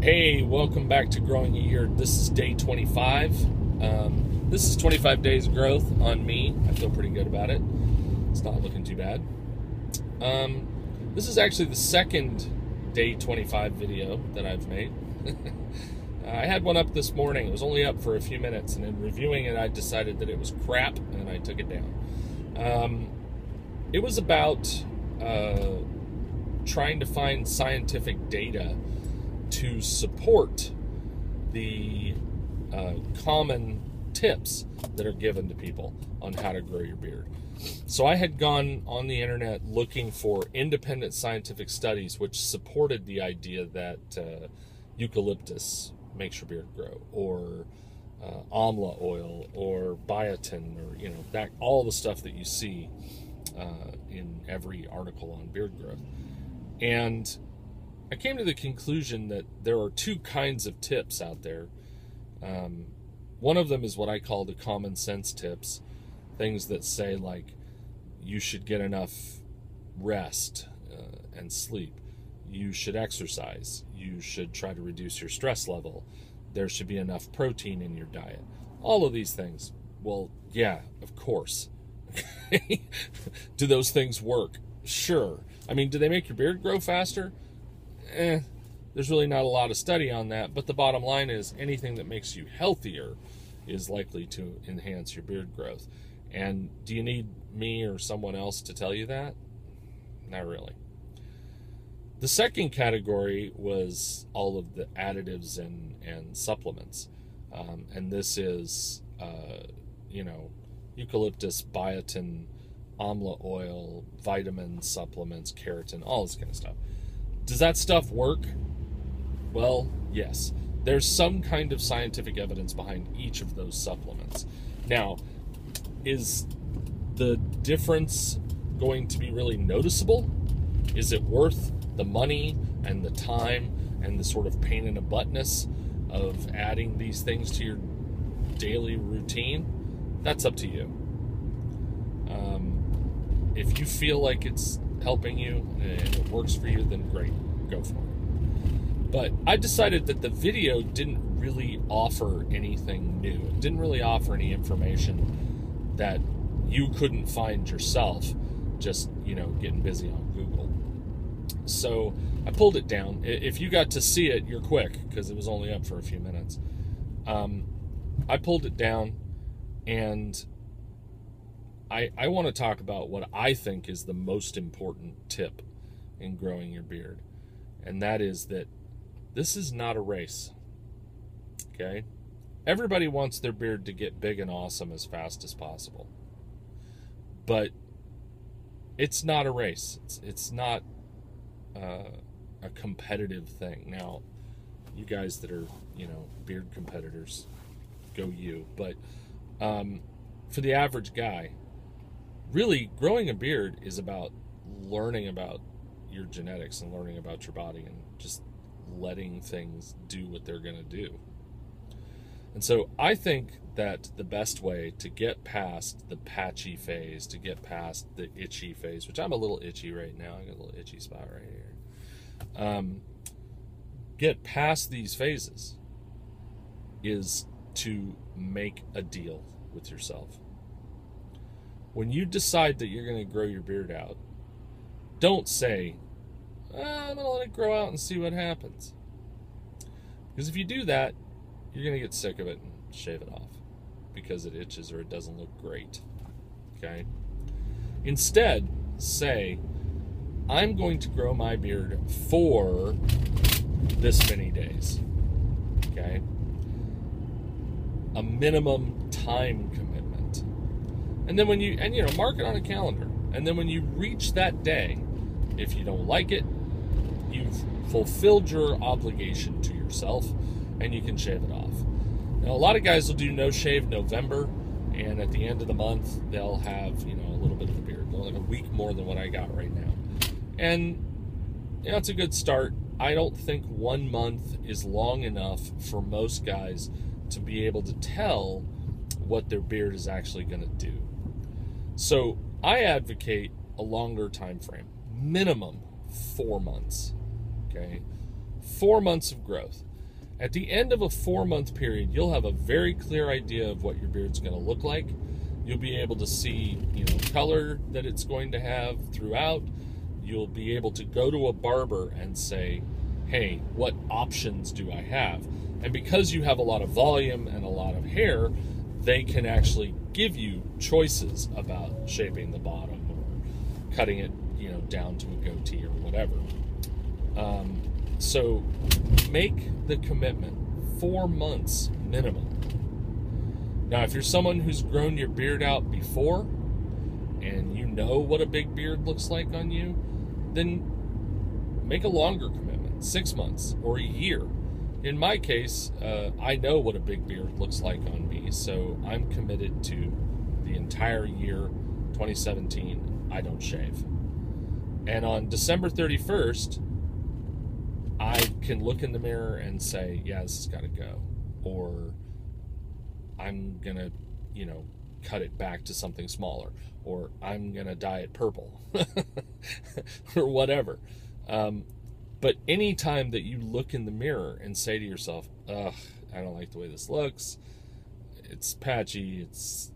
Hey, welcome back to Growing a Year. This is day 25. This is 25 days of growth on me. I feel pretty good about it. It's not looking too bad. This is actually the second day 25 video that I've made. I had one up this morning. It was only up for a few minutes, and in reviewing it, I decided that it was crap, and I took it down. It was about trying to find scientific data to support the common tips that are given to people on how to grow your beard. So I had gone on the internet looking for independent scientific studies which supported the idea that eucalyptus makes your beard grow, or amla oil, or biotin, or that all the stuff that you see in every article on beard growth. And I came to the conclusion that there are two kinds of tips out there. One of them is what I call the common sense tips, things that say like you should get enough rest and sleep, you should exercise, you should try to reduce your stress level, there should be enough protein in your diet. All of these things. Well, yeah, of course. Do those things work? Sure. I mean, do they make your beard grow faster? There's really not a lot of study on that, but the bottom line is anything that makes you healthier is likely to enhance your beard growth. And do you need me or someone else to tell you that? Not really. The second category was all of the additives and supplements. And this is, eucalyptus, biotin, amla oil, vitamin supplements, keratin, all this kind of stuff. Does that stuff work? Well, yes. There's some kind of scientific evidence behind each of those supplements. Now, is the difference going to be really noticeable? Is it worth the money and the time and the sort of pain in the buttness of adding these things to your daily routine? That's up to you. If you feel like it's helping you and it works for you, then great, go for it. But I decided that the video didn't really offer anything new. It didn't really offer any information that you couldn't find yourself just, getting busy on Google. So I pulled it down. If you got to see it, you're quick, because it was only up for a few minutes. I pulled it down, and I want to talk about what I think is the most important tip in growing your beard. And that is that this is not a race. Okay? Everybody wants their beard to get big and awesome as fast as possible. But it's not a race. It's not a competitive thing. Now, you guys that are, beard competitors, go you. But for the average guy, really, growing a beard is about learning about your genetics and learning about your body and just letting things do what they're going to do. And so I think that the best way to get past the patchy phase, to get past the itchy phase, which I'm a little itchy right now, I got a little itchy spot right here, get past these phases is to make a deal with yourself. When you decide that you're going to grow your beard out, don't say, I'm going to let it grow out and see what happens. Because if you do that, you're going to get sick of it and shave it off because it itches or it doesn't look great. Okay? Instead, say, I'm going to grow my beard for this many days. Okay? A minimum time commitment. And then when you mark it on a calendar. And then when you reach that day, if you don't like it, you've fulfilled your obligation to yourself and you can shave it off. Now, a lot of guys will do no shave November, and at the end of the month, they'll have, a little bit of a beard. They'll have a week more than what I got right now. And, it's a good start. I don't think 1 month is long enough for most guys to be able to tell what their beard is actually going to do. So I advocate a longer time frame, minimum 4 months. Okay, 4 months of growth. At the end of a 4-month period, you'll have a very clear idea of what your beard's going to look like. You'll be able to see, color that it's going to have throughout. You'll be able to go to a barber and say, hey, what options do I have? And because you have a lot of volume and a lot of hair, they can actually give you choices about shaping the bottom or cutting it, down to a goatee or whatever. So make the commitment, 4 months minimum. Now, if you're someone who's grown your beard out before and you know what a big beard looks like on you, then make a longer commitment, 6 months or a year. In my case, I know what a big beard looks like on me, so I'm committed to the entire year 2017, I don't shave. And on December 31st, I can look in the mirror and say, yeah, this has got to go. Or I'm going to, cut it back to something smaller. Or I'm going to dye it purple. Or whatever. But any time that you look in the mirror and say to yourself, ugh, I don't like the way this looks. It's patchy. It's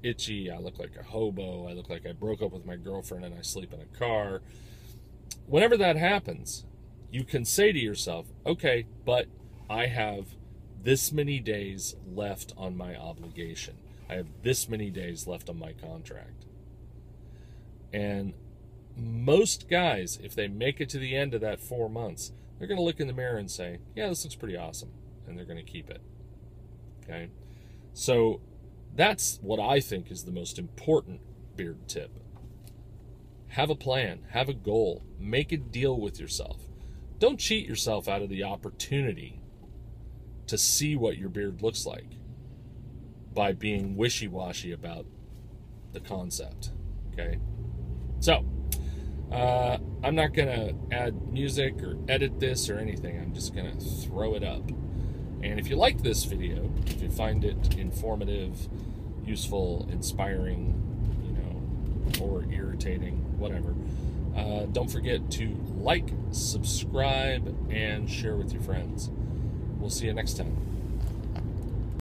itchy. I look like a hobo. I look like I broke up with my girlfriend and I sleep in a car. Whenever that happens, you can say to yourself, okay, but I have this many days left on my obligation. I have this many days left on my contract. And most guys, if they make it to the end of that 4 months, they're going to look in the mirror and say, yeah, this looks pretty awesome. And they're going to keep it. Okay? So that's what I think is the most important beard tip. Have a plan. Have a goal. Make a deal with yourself. Don't cheat yourself out of the opportunity to see what your beard looks like by being wishy-washy about the concept. Okay? So, I'm not going to add music or edit this or anything. I'm just going to throw it up. And if you liked this video, if you find it informative, useful, inspiring, or irritating, whatever, don't forget to like, subscribe, and share with your friends. We'll see you next time.